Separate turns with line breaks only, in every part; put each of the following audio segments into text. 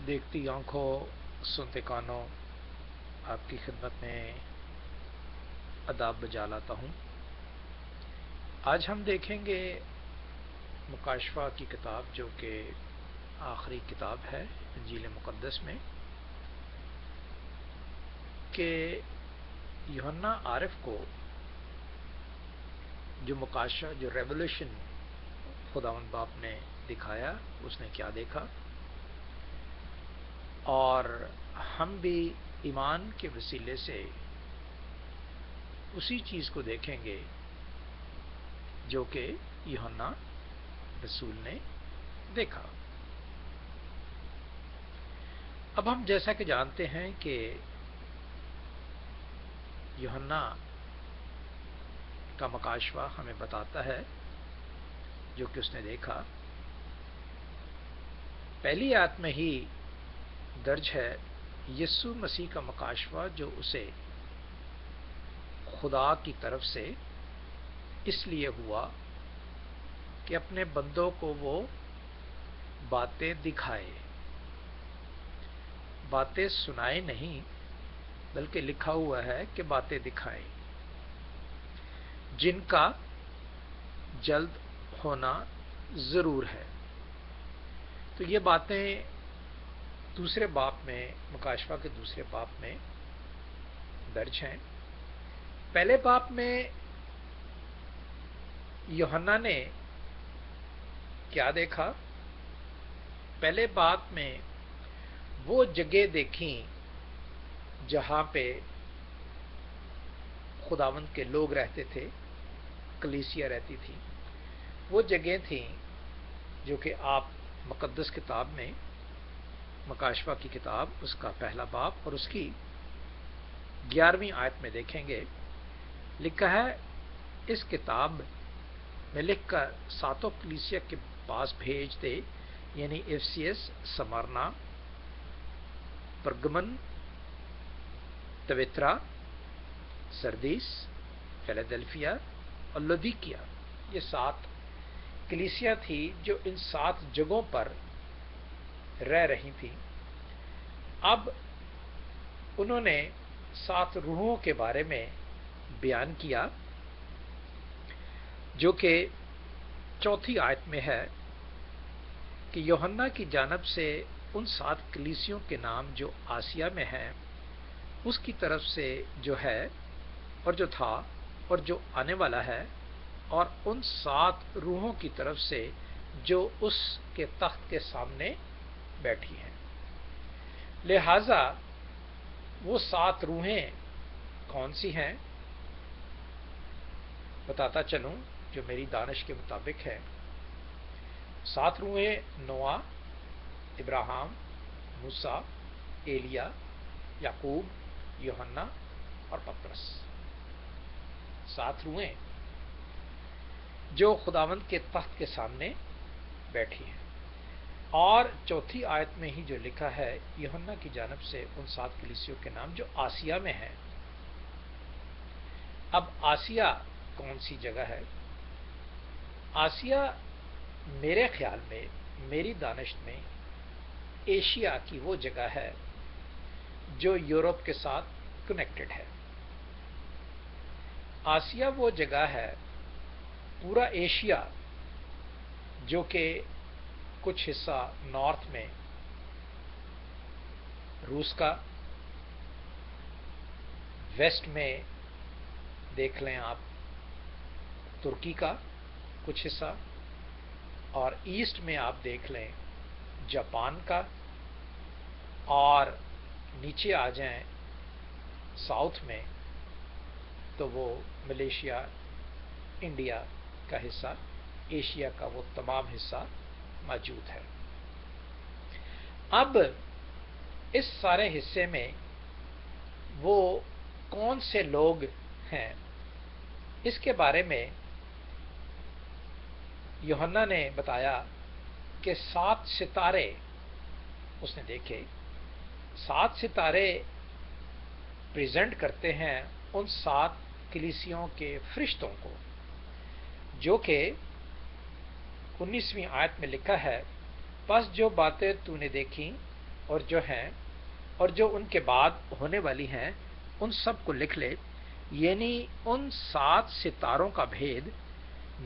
دیکھتی آنکھوں سنتے کانوں آپ کی خدمت میں آداب بجا لاتا ہوں۔ آج ہم دیکھیں گے مکاشفہ کی کتاب، جو کہ آخری کتاب ہے انجیل مقدس میں، کہ یوحنا عارف کو جو مکاشفہ، جو ریولیوشن خداوند باپ نے دکھایا، اس نے کیا دیکھا، اور ہم بھی ایمان کے وسیلے سے اسی چیز کو دیکھیں گے جو کہ یوحنا رسول نے دیکھا۔ اب ہم جیسا کہ جانتے ہیں کہ یوحنا کا مکاشفہ ہمیں بتاتا ہے جو کہ اس نے دیکھا۔ پہلی آیت میں ہی درج ہے یسوع مسیح کا مکاشفہ، جو اسے خدا کی طرف سے اس لیے ہوا کہ اپنے بندوں کو وہ باتیں دکھائے، باتیں سنائے نہیں، بلکہ لکھا ہوا ہے کہ باتیں دکھائے، جن کا جلد ہونا ضرور ہے۔ تو یہ باتیں دوسرے باب میں، مکاشفہ کے دوسرے باب میں درج ہیں۔ پہلے باب میں یوحنا نے کیا دیکھا؟ پہلے باب میں وہ جگہ دیکھیں جہاں پہ خداوند کے لوگ رہتے تھے، کلیسیا رہتی تھی۔ وہ جگہیں تھیں جو کہ آپ مقدس کتاب میں، مکاشفہ کی کتاب، اس کا پہلا باب اور اس کی 11ویں آیت میں دیکھیں گے۔ لکھا ہے، اس کتاب میں لکھ کر ساتوں کلیسیا کے پاس بھیج دے، یعنی افسیس، سمرنا، پرگمن، تویترا، سردیس، فیلاڈیلفیا اور لودیکیا۔ یہ 7 کلیسیا تھی جو ان 7 جگہوں پر رہ رہی تھی۔ اب انہوں نے 7 روحوں کے بارے میں بیان کیا، جو کہ 4 آیت میں ہے کہ یوحنا کی جانب سے ان 7 کلیسیوں کے نام جو آسیا میں ہیں، اس کی طرف سے جو ہے اور جو تھا اور جو آنے والا ہے، اور ان 7 روحوں کی طرف سے جو اس کے تخت کے سامنے بیٹھی ہیں۔ لہذا وہ 7 روحیں کون سی ہیں؟ بتاتا چلوں جو میری دانش کے مطابق ہے۔ 7 روحیں نوح، ابراہیم، موسیٰ، ایلیا، یعقوب، یوحنا اور پطرس۔ 7 روحیں جو خداوند کے تخت کے سامنے بیٹھی ہیں۔ اور 4 آیت میں ہی جو لکھا ہے یوحنا کی جانب سے ان 7 کلیسیوں کے نام جو آسیا میں ہیں۔ اب آسیا کون سی جگہ ہے؟ آسیا میرے خیال میں، میری دانش میں، ایشیا کی وہ جگہ ہے جو یورپ کے ساتھ کنیکٹڈ ہے۔ آسیا وہ جگہ ہے، پورا ایشیا، جو کہ کچھ حصہ نارتھ میں روس کا، ویسٹ میں دیکھ لیں آپ ترکی کا کچھ حصہ، اور ایسٹ میں آپ دیکھ لیں جاپان کا، اور نیچے آ جائیں ساؤتھ میں تو وہ ملیشیا، انڈیا کا حصہ، ایشیا کا وہ تمام حصہ موجود ہے۔ اب اس سارے حصے میں وہ کون سے لوگ ہیں، اس کے بارے میں یوحنا نے بتایا کہ 7 ستارے اس نے دیکھے۔ 7 ستارے پریزنٹ کرتے ہیں ان 7 کلیسیوں کے فرشتوں کو، جو کہ 19ویں آیت میں لکھا ہے، پس جو باتیں تو نے دیکھی اور جو ہیں اور جو ان کے بعد ہونے والی ہیں ان سب کو لکھ لے، یعنی ان 7 ستاروں کا بھید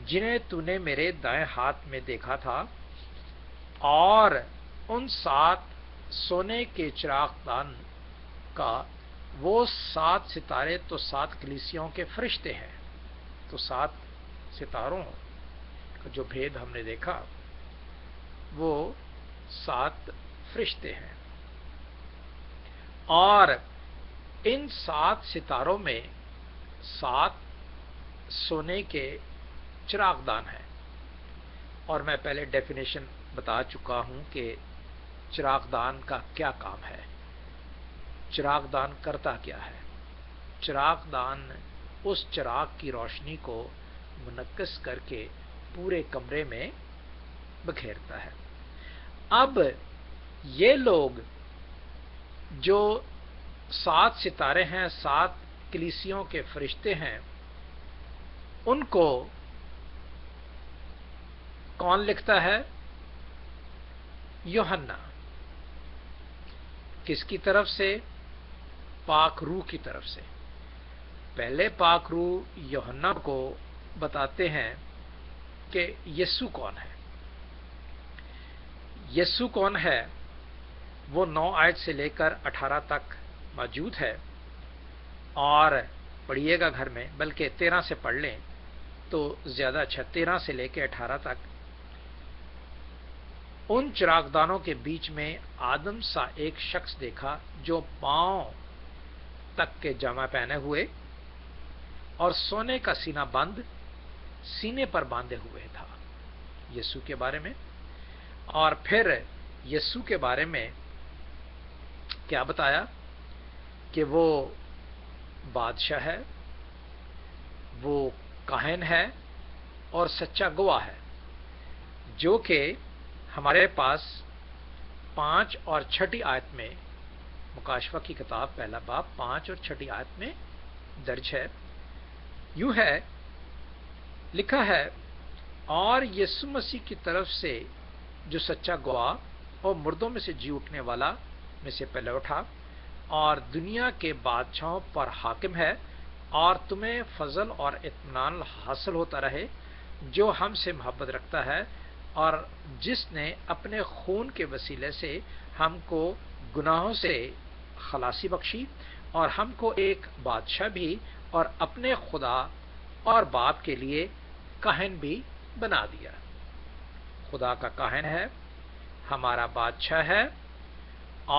جنہیں تو نے میرے دائیں ہاتھ میں دیکھا تھا، اور ان 7 سونے کے چراغ دان کا۔ وہ 7 ستارے تو 7 کلیسیوں کے فرشتے ہیں۔ تو 7 ستاروں کا جو بھید ہم نے دیکھا وہ 7 فرشتے ہیں، اور ان 7 ستاروں میں 7 سونے کے چراغ دان ہیں۔ اور میں پہلے ڈیفینیشن بتا چکا ہوں کہ چراغ دان کا کیا کام ہے، چراغ دان کرتا کیا ہے۔ چراغ دان اس چراغ کی روشنی کو منعکس کر کے پورے کمرے میں بکھیرتا ہے۔ اب یہ لوگ جو 7 ستارے ہیں، 7 کلیسیوں کے فرشتے ہیں، ان کو کون لکھتا ہے؟ یوحنا۔ کس کی طرف سے؟ پاک روح کی طرف سے۔ پہلے پاک روح یوحنا کو بتاتے ہیں کہ یسوع کون ہے۔ یسوع کون ہے وہ 9 آیت سے لے کر 18 تک موجود ہے، اور پڑھیے گا گھر میں، بلکہ 13 سے پڑھ لیں تو زیادہ اچھا، 13 سے لے کے 18 تک۔ ان چراغدانوں کے بیچ میں آدم سا ایک شخص دیکھا جو پاؤں تک کے جامہ پہنے ہوئے اور سونے کا سینہ بند سینے پر باندھے ہوئے تھا۔ یسوع کے بارے میں۔ اور پھر یسوع کے بارے میں کیا بتایا کہ وہ بادشاہ ہے، وہ کاہن ہے اور سچا گواہ ہے، جو کہ ہمارے پاس 5 اور 6 آیت میں، مکاشفہ کی کتاب پہلا باب 5 اور 6 آیت میں درج ہے۔ یوں ہے لکھا ہے، اور یسوع مسیح کی طرف سے جو سچا گواہ اور مردوں میں سے جی اٹھنے والا میں سے پہلے اٹھا، اور دنیا کے بادشاہوں پر حاکم ہے، اور تمہیں فضل اور اطمینان حاصل ہوتا رہے جو ہم سے محبت رکھتا ہے، اور جس نے اپنے خون کے وسیلے سے ہم کو گناہوں سے خلاصی بخشی، اور ہم کو ایک بادشاہ بھی اور اپنے خدا اور باپ کے لیے کاہن بھی بنا دیا۔ خدا کا کاہن ہے، ہمارا بادشاہ ہے،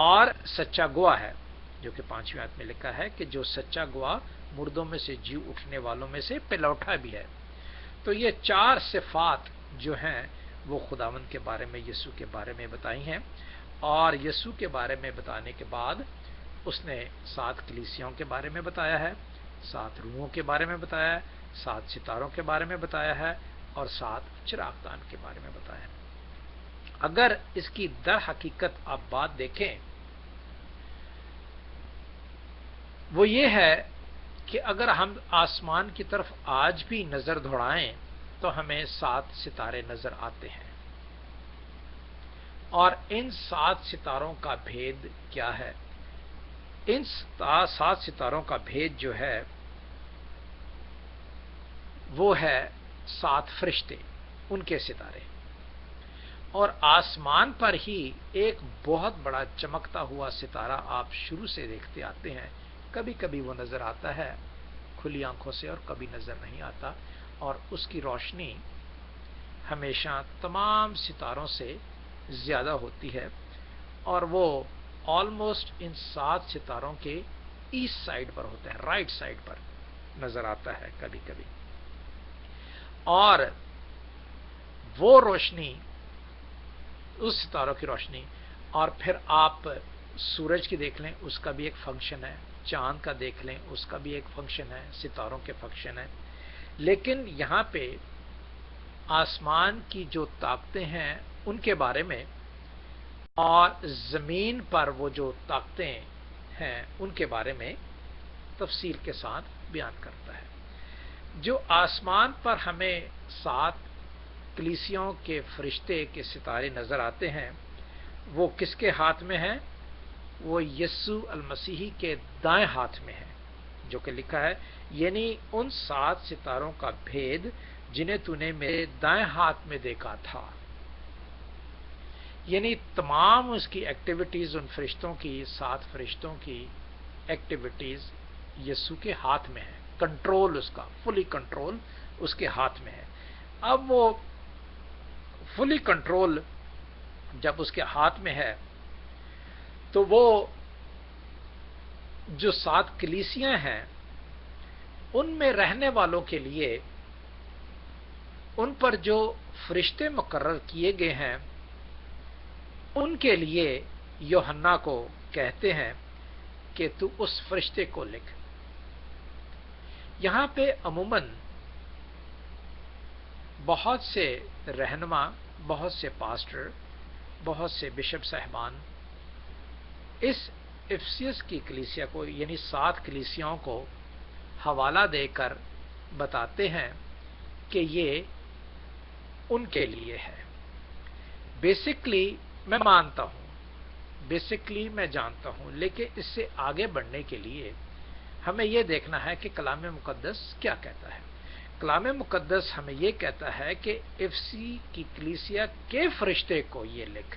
اور سچا گواہ ہے، جو کہ 5ویں آیت میں لکھا ہے کہ جو سچا گواہ مردوں میں سے جی اٹھنے والوں میں سے پہلا اٹھا بھی ہے۔ تو یہ 4 صفات جو ہیں وہ خداوند کے بارے میں، یسوع کے بارے میں بتائی ہیں، اور یسوع کے بارے میں بتانے کے بعد اس نے 7 کلیسیوں کے بارے میں بتایا ہے، 7 روحوں کے بارے میں بتایا ہے، 7 ستاروں کے بارے میں بتایا ہے، اور 7 چراغدان کے بارے میں بتایا ہے۔ اگر اس کی در حقیقت آپ بات دیکھیں، وہ یہ ہے کہ اگر ہم آسمان کی طرف آج بھی نظر دوڑائیں تو ہمیں 7 ستارے نظر آتے ہیں، اور ان 7 ستاروں کا بھید کیا ہے؟ ان 7 ستاروں کا بھید جو ہے وہ ہے 7 فرشتے، ان کے ستارے، اور آسمان پر ہی ایک بہت بڑا چمکتا ہوا ستارہ آپ شروع سے دیکھتے آتے ہیں۔ کبھی کبھی وہ نظر آتا ہے کھلی آنکھوں سے اور کبھی نظر نہیں آتا، اور اس کی روشنی ہمیشہ تمام ستاروں سے زیادہ ہوتی ہے، اور وہ آلموسٹ ان 7 ستاروں کے ایسٹ سائڈ پر ہوتا ہے، رائٹ سائڈ پر نظر آتا ہے کبھی کبھی۔ اور وہ روشنی، اس ستاروں کی روشنی، اور پھر آپ سورج کی دیکھ لیں، اس کا بھی ایک فنکشن ہے، چاند کا دیکھ لیں، اس کا بھی ایک فنکشن ہے، ستاروں کے فنکشن ہے۔ لیکن یہاں پہ آسمان کی جو طاقتیں ہیں ان کے بارے میں، اور زمین پر وہ جو طاقتیں ہیں ان کے بارے میں تفصیل کے ساتھ بیان کرتا ہے۔ جو آسمان پر ہمیں 7 کلیسیوں کے فرشتے کے ستارے نظر آتے ہیں، وہ کس کے ہاتھ میں ہیں؟ وہ یسوع المسیح کے دائیں ہاتھ میں ہے، جو کہ لکھا ہے یعنی ان 7 ستاروں کا بھید جنہیں تو نے میرے دائیں ہاتھ میں دیکھا تھا. یعنی تمام اس کی ایکٹیویٹیز، ان فرشتوں کی، 7 فرشتوں کی ایکٹیویٹیز یسوع کے ہاتھ میں ہے. کنٹرول اس کا، فلی کنٹرول اس کے ہاتھ میں ہے. اب وہ فلی کنٹرول جب اس کے ہاتھ میں ہے تو وہ جو 7 کلیسیاں ہیں ان میں رہنے والوں کے لیے ان پر جو فرشتے مقرر کیے گئے ہیں ان کے لیے یوحنا کو کہتے ہیں کہ تو اس فرشتے کو لکھ. یہاں پہ عموماً بہت سے رہنما، بہت سے پاسٹر، بہت سے بشپ صاحبان اس افسیس کی کلیسیا کو یعنی 7 کلیسیاؤں کو حوالہ دے کر بتاتے ہیں کہ یہ ان کے لیے ہے. بیسکلی میں مانتا ہوں، بیسکلی میں جانتا ہوں، لیکن اس سے آگے بڑھنے کے لیے ہمیں یہ دیکھنا ہے کہ کلام مقدس کیا کہتا ہے. کلام مقدس ہمیں یہ کہتا ہے کہ افسی کی کلیسیا کے فرشتے کو یہ لکھ.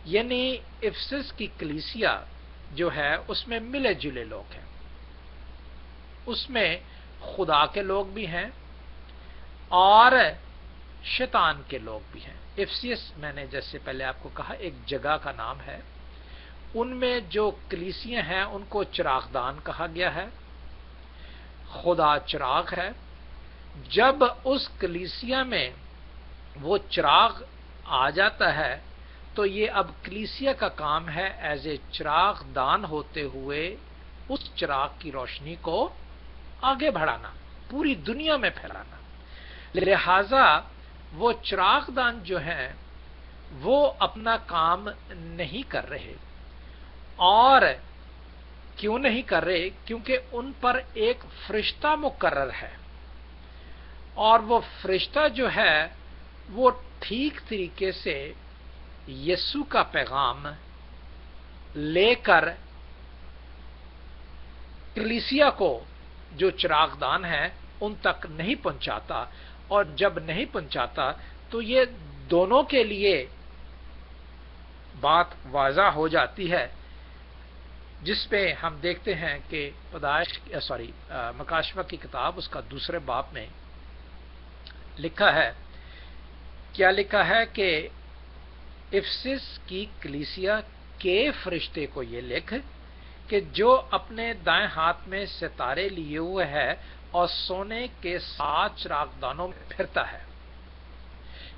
یعنی افسس کی کلیسیا جو ہے اس میں ملے جلے لوگ ہیں، اس میں خدا کے لوگ بھی ہیں اور شیطان کے لوگ بھی ہیں. افسس میں نے جیسے پہلے آپ کو کہا ایک جگہ کا نام ہے. ان میں جو کلیسیاں ہیں ان کو چراغدان کہا گیا ہے. خدا چراغ ہے. جب اس کلیسیا میں وہ چراغ آ جاتا ہے تو یہ اب کلیسیا کا کام ہے ایز اے چراغ دان ہوتے ہوئے اس چراغ کی روشنی کو آگے بڑھانا، پوری دنیا میں پھیلانا. لہذا وہ چراغ دان جو ہیں وہ اپنا کام نہیں کر رہے. اور کیوں نہیں کر رہے؟ کیونکہ ان پر ایک فرشتہ مقرر ہے، اور وہ فرشتہ جو ہے وہ ٹھیک طریقے سے یسوع کا پیغام لے کر کلیسیا کو جو چراغ دان ہے ان تک نہیں پہنچاتا. اور جب نہیں پہنچاتا تو یہ دونوں کے لیے بات واضح ہو جاتی ہے، جس پہ ہم دیکھتے ہیں کہ مکاشفہ کی کتاب اس کا 2 باب میں لکھا ہے. کیا لکھا ہے کہ افسس کی کلیسیا کے فرشتے کو یہ لکھ کہ جو اپنے دائیں ہاتھ میں ستارے لیے ہوئے ہے اور سونے کے 7 چراغدانوں میں پھرتا ہے.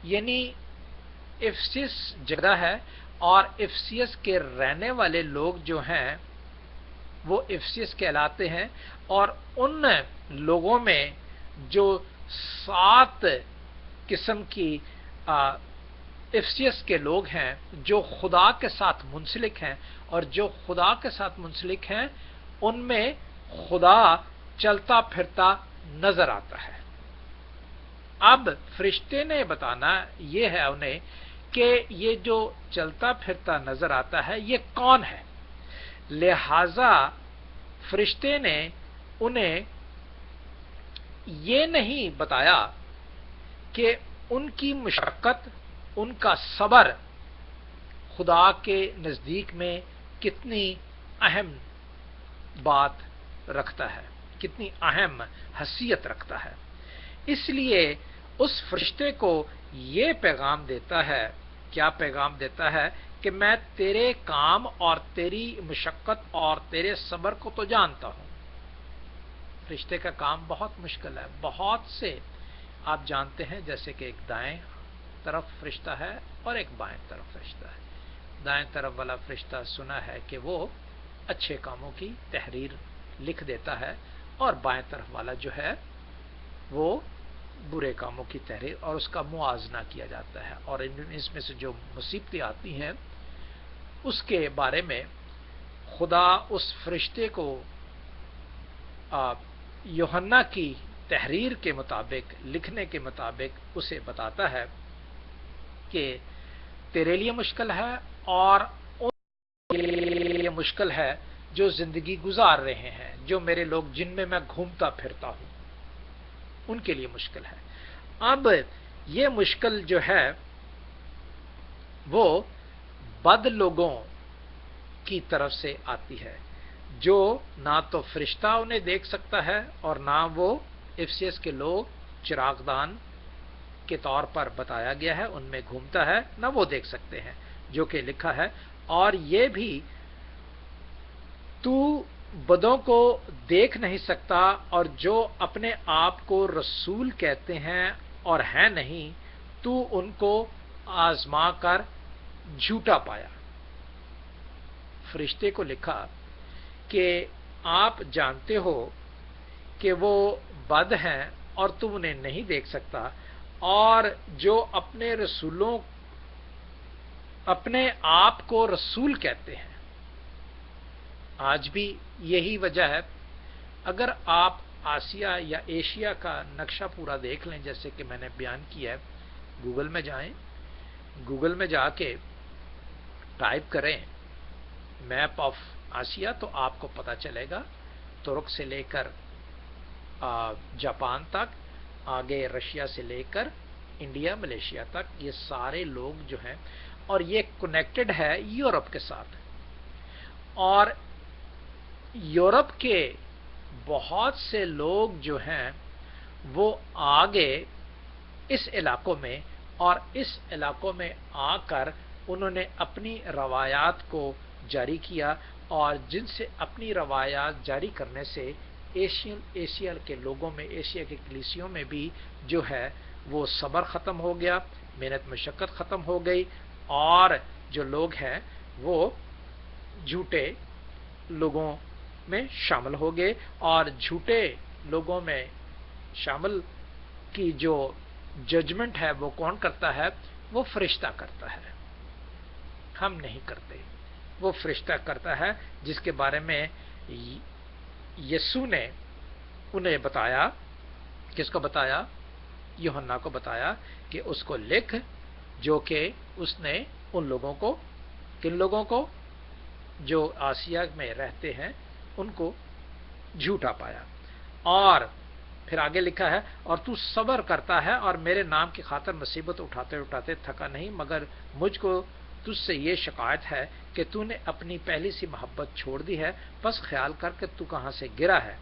یعنی افسس جگہ ہے اور افسیس کے رہنے والے لوگ جو ہیں وہ افسیس کہلاتے ہیں. اور ان لوگوں میں جو 7 قسم کی افسیس کے لوگ ہیں جو خدا کے ساتھ منسلک ہیں، اور جو خدا کے ساتھ منسلک ہیں ان میں خدا چلتا پھرتا نظر آتا ہے. اب فرشتے نے بتانا یہ ہے انہیں کہ یہ جو چلتا پھرتا نظر آتا ہے یہ کون ہے. لہذا فرشتے نے انہیں یہ نہیں بتایا کہ ان کی مشقت، ان کا صبر خدا کے نزدیک میں کتنی اہم بات رکھتا ہے، کتنی اہم حیثیت رکھتا ہے. اس لیے اس فرشتے کو یہ پیغام دیتا ہے. کیا پیغام دیتا ہے؟ کہ میں تیرے کام اور تیری مشقت اور تیرے صبر کو تو جانتا ہوں. فرشتے کا کام بہت مشکل ہے. بہت سے آپ جانتے ہیں جیسے کہ ایک دائیں طرف فرشتہ ہے اور ایک بائیں طرف فرشتہ ہے. دائیں طرف والا فرشتہ سنا ہے کہ وہ اچھے کاموں کی تحریر لکھ دیتا ہے، اور بائیں طرف والا جو ہے وہ برے کاموں کی تحریر اور اس کا موازنہ کیا جاتا ہے. اور اس میں سے جو مصیبتیں آتی ہیں اس کے بارے میں خدا اس فرشتے کو یوحنا کی تحریر کے مطابق، لکھنے کے مطابق اسے بتاتا ہے کہ تیرے لیے مشکل ہے اور یہ مشکل ہے جو زندگی گزار رہے ہیں، جو میرے لوگ جن میں میں گھومتا پھرتا ہوں، ان کے لیے مشکل ہے۔ اب یہ مشکل جو ہے وہ بد لوگوں کی طرف سے آتی ہے، جو نہ تو فرشتہ انہیں دیکھ سکتا ہے اور نہ وہ افسیس کے لوگ چراغدان کے طور پر بتایا گیا ہے ان میں گھومتا ہے، نہ وہ دیکھ سکتے ہیں، جو کہ لکھا ہے اور یہ بھی تو بدوں کو دیکھ نہیں سکتا، اور جو اپنے آپ کو رسول کہتے ہیں اور ہیں نہیں، تو ان کو آزما کر جھوٹا پایا۔ فرشتے کو لکھا کہ آپ جانتے ہو کہ وہ بد ہیں اور تم انہیں نہیں دیکھ سکتا، اور جو اپنے آپ کو رسول کہتے ہیں۔ آج بھی یہی وجہ ہے، اگر آپ آسیہ یا ایشیا کا نقشہ پورا دیکھ لیں جیسے کہ میں نے بیان کیا ہے، گوگل میں جائیں، گوگل میں جا کے ٹائپ کریں میپ آف آسیہ تو آپ کو پتا چلے گا، ترک سے لے کر جاپان تک، آگے رشیا سے لے کر انڈیا ملیشیا تک، یہ سارے لوگ جو ہیں، اور یہ کنیکٹڈ ہے یورپ کے ساتھ، اور یورپ کے بہت سے لوگ جو ہیں وہ آگے اس علاقوں میں، اور اس علاقوں میں آ کر انہوں نے اپنی روایات کو جاری کیا، اور جن سے اپنی روایات جاری کرنے سے ایشیا کے لوگوں میں، ایشیا کے کلیسیوں میں بھی جو ہے وہ صبر ختم ہو گیا، محنت مشقت ختم ہو گئی، اور جو لوگ ہیں وہ جھوٹے لوگوں میں شامل ہو گئے، اور جھوٹے لوگوں میں شامل کی جو ججمنٹ ہے وہ کون کرتا ہے؟ وہ فرشتہ کرتا ہے، ہم نہیں کرتے، وہ فرشتہ کرتا ہے، جس کے بارے میں یسوع نے انہیں بتایا۔ کس کو بتایا؟ یوحنا کو بتایا کہ اس کو لکھ، جو کہ اس نے ان لوگوں کو، کن لوگوں کو؟ جو آسیہ میں رہتے ہیں ان کو جھوٹا پایا۔ اور پھر آگے لکھا ہے، اور تو صبر کرتا ہے اور میرے نام کی خاطر مصیبت اٹھاتے اٹھاتے تھکا نہیں، مگر مجھ کو تجھ سے یہ شکایت ہے کہ تو نے اپنی پہلی سی محبت چھوڑ دی ہے، بس خیال کر کے تو کہاں سے گرا ہے،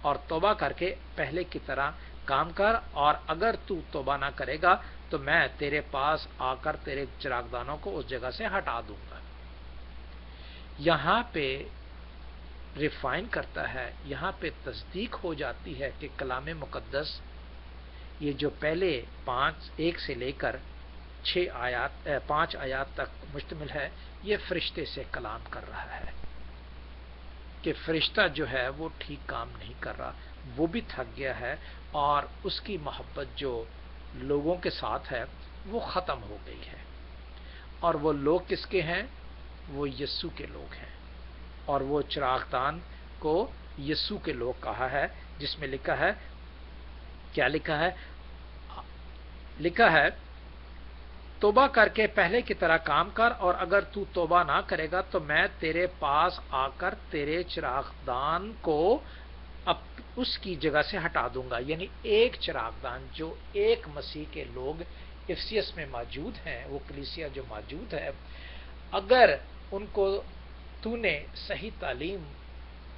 اور توبہ کر کے پہلے کی طرح کام کر، اور اگر تو توبہ نہ کرے گا تو میں تیرے پاس آ کر تیرے چراغدانوں کو اس جگہ سے ہٹا دوں گا۔ یہاں پہ ریفائن کرتا ہے، یہاں پہ تصدیق ہو جاتی ہے کہ کلام مقدس یہ جو پہلے 1 سے لے کر 5 آیات تک مشتمل ہے، یہ فرشتے سے کلام کر رہا ہے کہ فرشتہ جو ہے وہ ٹھیک کام نہیں کر رہا، وہ بھی تھک گیا ہے، اور اس کی محبت جو لوگوں کے ساتھ ہے وہ ختم ہو گئی ہے۔ اور وہ لوگ کس کے ہیں؟ وہ یسوع کے لوگ ہیں، اور وہ چراغدان کو یسوع کے لوگ کہا ہے، جس میں لکھا ہے، کیا لکھا ہے؟ لکھا ہے توبہ کر کے پہلے کی طرح کام کر، اور اگر تو توبہ نہ کرے گا تو میں تیرے پاس آ کر تیرے چراغدان کو اس کی جگہ سے ہٹا دوں گا۔ یعنی ایک چراغدان، جو ایک مسیح کے لوگ افسیس میں موجود ہیں، وہ کلیسیا جو موجود ہے، اگر ان کو تو نے صحیح تعلیم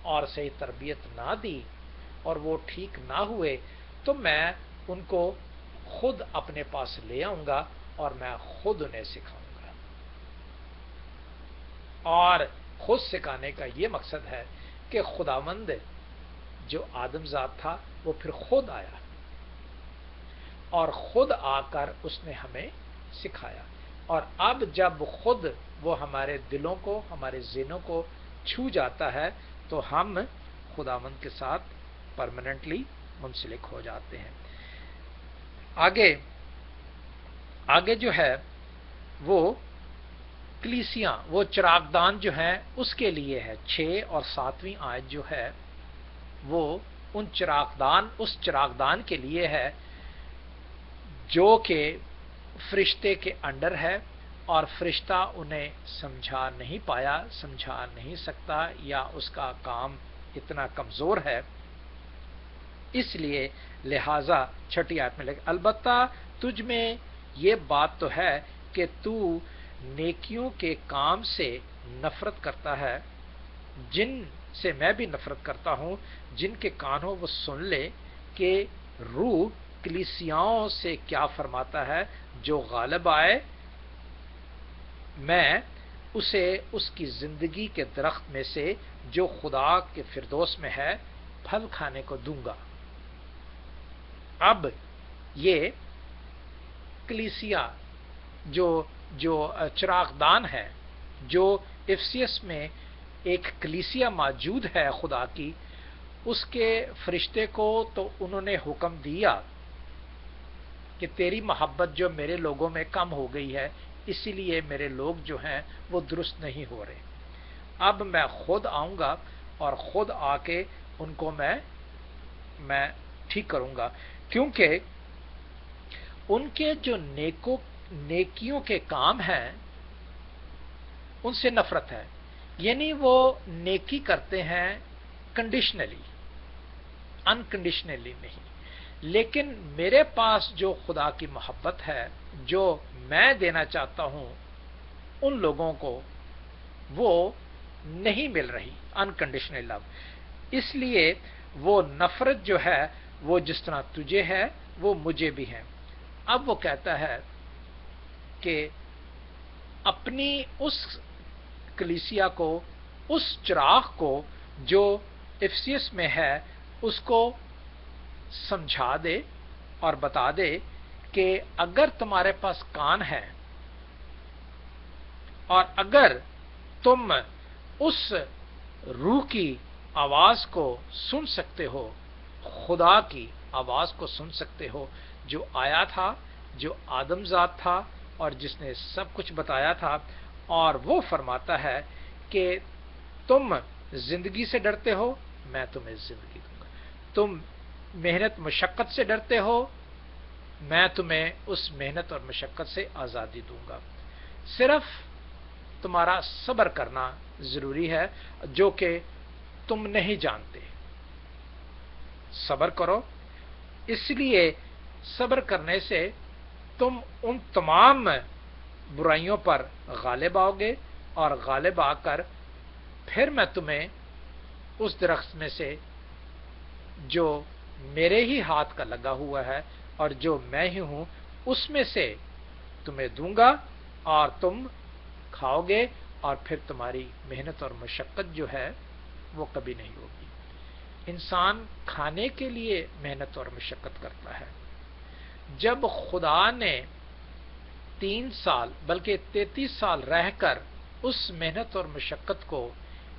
اور صحیح تربیت نہ دی اور وہ ٹھیک نہ ہوئے، تو میں ان کو خود اپنے پاس لے آؤں گا اور میں خود انہیں سکھاؤں گا۔ اور خود سکھانے کا یہ مقصد ہے کہ خداوند جو آدم ذات تھا وہ پھر خود آیا، اور خود آ کر اس نے ہمیں سکھایا، اور اب جب خود وہ ہمارے دلوں کو، ہمارے ذہنوں کو چھو جاتا ہے تو ہم خداوند کے ساتھ پرماننٹلی منسلک ہو جاتے ہیں۔ آگے جو ہے وہ کلیسیاں، وہ چراغدان جو ہیں اس کے لیے ہے۔ 6 اور 7ویں آیت جو ہے وہ اس چراغدان کے لیے ہے جو کہ فرشتے کے انڈر ہے، اور فرشتہ انہیں سمجھا نہیں پایا، سمجھا نہیں سکتا، یا اس کا کام اتنا کمزور ہے، اس لیے لہذا چھٹی آیت میں لکھا البتہ تجھ میں یہ بات تو ہے کہ تو نیکیوں کے کام سے نفرت کرتا ہے، جن سے میں بھی نفرت کرتا ہوں، جن کے کان ہو وہ سن لے کہ روح کلیسیاؤں سے کیا فرماتا ہے۔ جو غالب آئے میں اسے اس کی زندگی کے درخت میں سے جو خدا کے فردوس میں ہے پھل کھانے کو دوں گا۔ اب یہ کلیسیا جو چراغ دان ہے، جو افسیس میں ایک کلیسیا موجود ہے خدا کی، اس کے فرشتے کو تو انہوں نے حکم دیا کہ تیری محبت جو میرے لوگوں میں کم ہو گئی ہے، اسی لیے میرے لوگ جو ہیں وہ درست نہیں ہو رہے۔ اب میں خود آؤں گا اور خود آ کے ان کو میں ٹھیک کروں گا، کیونکہ ان کے جو نیکیوں کے کام ہیں ان سے نفرت ہے، یعنی وہ نیکی کرتے ہیں کنڈیشنلی، انکنڈیشنلی نہیں، لیکن میرے پاس جو خدا کی محبت ہے جو میں دینا چاہتا ہوں ان لوگوں کو، وہ نہیں مل رہی، انکنڈیشنل لو۔ اس لیے وہ نفرت جو ہے وہ جس طرح تجھے ہے وہ مجھے بھی ہے۔ اب وہ کہتا ہے کہ اپنی اس کلیسیا کو، اس چراغ کو جو افسیس میں ہے، اس کو سمجھا دے اور بتا دے کہ اگر تمہارے پاس کان ہے اور اگر تم اس روح کی آواز کو سن سکتے ہو، خدا کی آواز کو سن سکتے ہو، جو آیا تھا، جو آدم ذات تھا اور جس نے سب کچھ بتایا تھا، اور وہ فرماتا ہے کہ تم زندگی سے ڈرتے ہو، میں تمہیں زندگی دوں گا، تم محنت مشقت سے ڈرتے ہو، میں تمہیں اس محنت اور مشقت سے آزادی دوں گا، صرف تمہارا صبر کرنا ضروری ہے جو کہ تم نہیں جانتے۔ صبر کرو، اس لیے صبر کرنے سے تم ان تمام برائیوں پر غالب آؤ گے، اور غالب آ کر پھر میں تمہیں اس درخت میں سے جو میرے ہی ہاتھ کا لگا ہوا ہے اور جو میں ہی ہوں اس میں سے تمہیں دوں گا، اور تم کھاؤ گے، اور پھر تمہاری محنت اور مشقت جو ہے وہ کبھی نہیں ہوگی۔ انسان کھانے کے لیے محنت اور مشقت کرتا ہے۔ جب خدا نے 3 سال بلکہ 33 سال رہ کر اس محنت اور مشقت کو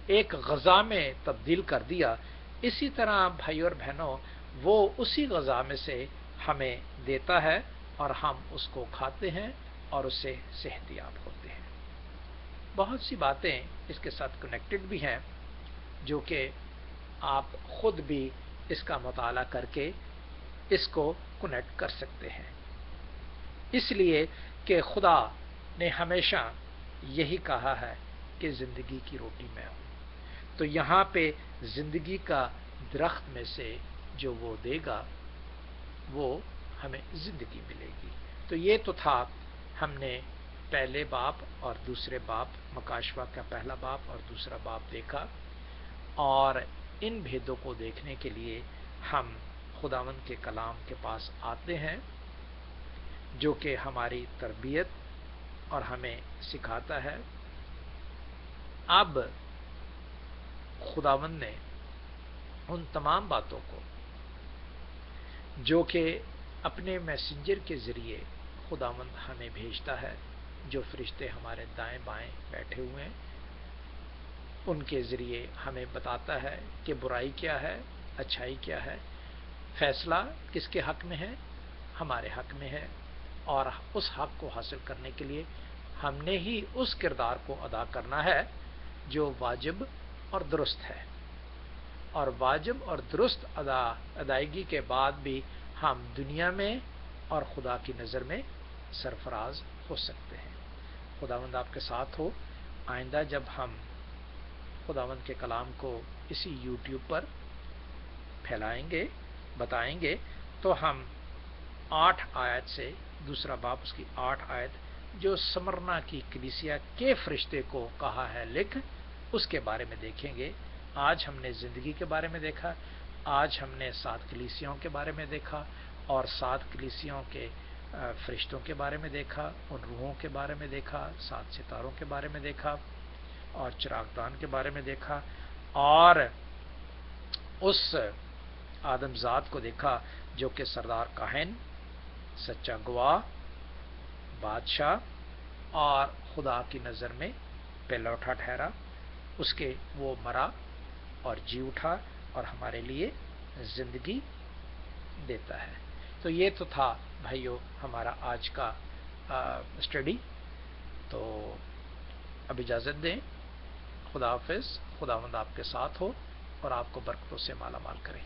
ایک غذا میں تبدیل کر دیا، اسی طرح بھائی اور بہنوں وہ اسی غذا میں سے ہمیں دیتا ہے اور ہم اس کو کھاتے ہیں اور اس سے صحت یاب ہوتے ہیں۔ بہت سی باتیں اس کے ساتھ کنیکٹڈ بھی ہیں جو کہ آپ خود بھی اس کا مطالعہ کر کے اس کو کنیکٹ کر سکتے ہیں، اس لیے کہ خدا نے ہمیشہ یہی کہا ہے کہ زندگی کی روٹی میں ہوں، تو یہاں پہ زندگی کا درخت میں سے جو وہ دے گا وہ ہمیں زندگی ملے گی۔ تو یہ تو تھا، ہم نے پہلے باب اور دوسرے باب، مکاشفہ کا پہلا باب اور دوسرا باب دیکھا، اور ان بھیدوں کو دیکھنے کے لیے ہم خداوند کے کلام کے پاس آتے ہیں جو کہ ہماری تربیت اور ہمیں سکھاتا ہے۔ اب خداوند نے ان تمام باتوں کو جو کہ اپنے میسنجر کے ذریعے خداوند ہمیں بھیجتا ہے، جو فرشتے ہمارے دائیں بائیں بیٹھے ہوئے ہیں، ان کے ذریعے ہمیں بتاتا ہے کہ برائی کیا ہے، اچھائی کیا ہے، فیصلہ کس کے حق میں ہے، ہمارے حق میں ہے، اور اس حق کو حاصل کرنے کے لیے ہم نے ہی اس کردار کو ادا کرنا ہے جو واجب اور درست ہے، اور واجب اور درست ادائیگی کے بعد بھی ہم دنیا میں اور خدا کی نظر میں سرفراز ہو سکتے ہیں۔ خداوند آپ کے ساتھ ہو. آئندہ جب ہم خداوند کے کلام کو اسی یوٹیوب پر پھیلائیں گے، بتائیں گے، تو ہم 8 آیت سے، دوسرا باب اس کی 8 آیت جو سمرنا کی کلیسیا کے فرشتے کو کہا ہے لکھ، اس کے بارے میں دیکھیں گے. آج ہم نے زندگی کے بارے میں دیکھا، آج ہم نے 7 کلیسیوں کے بارے میں دیکھا، اور 7 کلیسیوں کے فرشتوں کے بارے میں دیکھا، ان روحوں کے بارے میں دیکھا، 7 ستاروں کے بارے میں دیکھا، اور چراغدان کے بارے میں دیکھا، اور اس آدم ذات کو دیکھا جو کہ سردار کاہن، سچا گواہ، بادشاہ اور خدا کی نظر میں پہلوٹا ٹھہرا. اس کے وہ مرا اور جی اٹھا اور ہمارے لیے زندگی دیتا ہے. تو یہ تو تھا بھائیو ہمارا آج کا اسٹڈی. تو اب اجازت دیں. خدا حافظ. خداوند آپ کے ساتھ ہو اور آپ کو برکتوں سے مالا مال کرے.